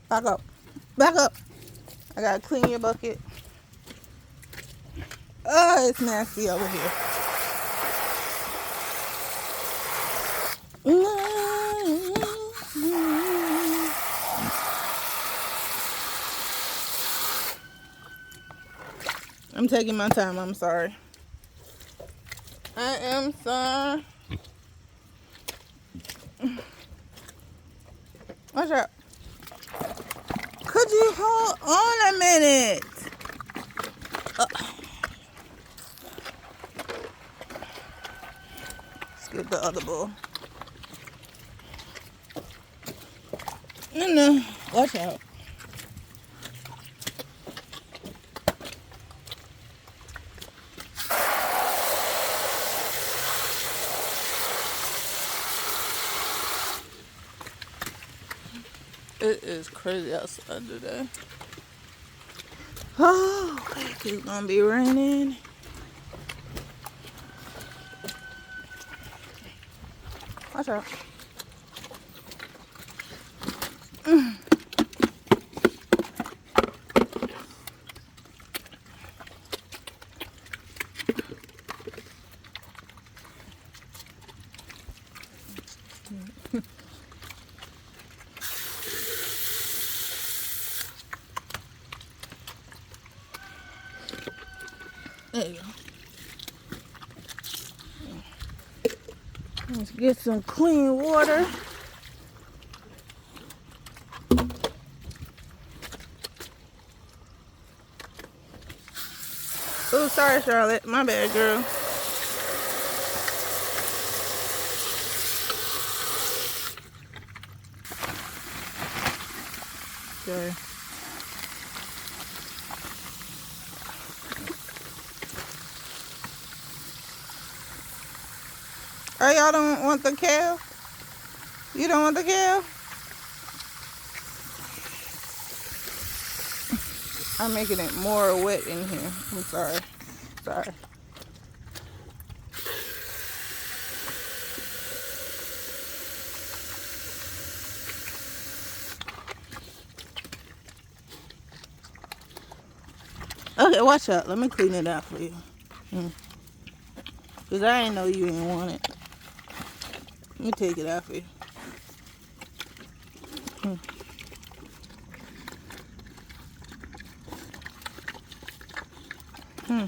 Back up. Back up. I gotta clean your bucket. Oh, it's nasty over here. I'm taking my time. I'm sorry. I am sorry. Watch out. Could you hold on a minute? Uh, let's get the other bowl. No. Watch out. It is crazy outside today. Oh, it's gonna be raining. Watch out. There you go. Let's get some clean water. Oh, sorry, Charlotte. My bad, girl. Sorry. Oh, y'all don't want the kale? You don't want the kale? I'm making it more wet in here. I'm sorry. Sorry. Okay, watch out. Let me clean it out for you. Because I didn't know you didn't want it. Let me take it out for you. Hmm.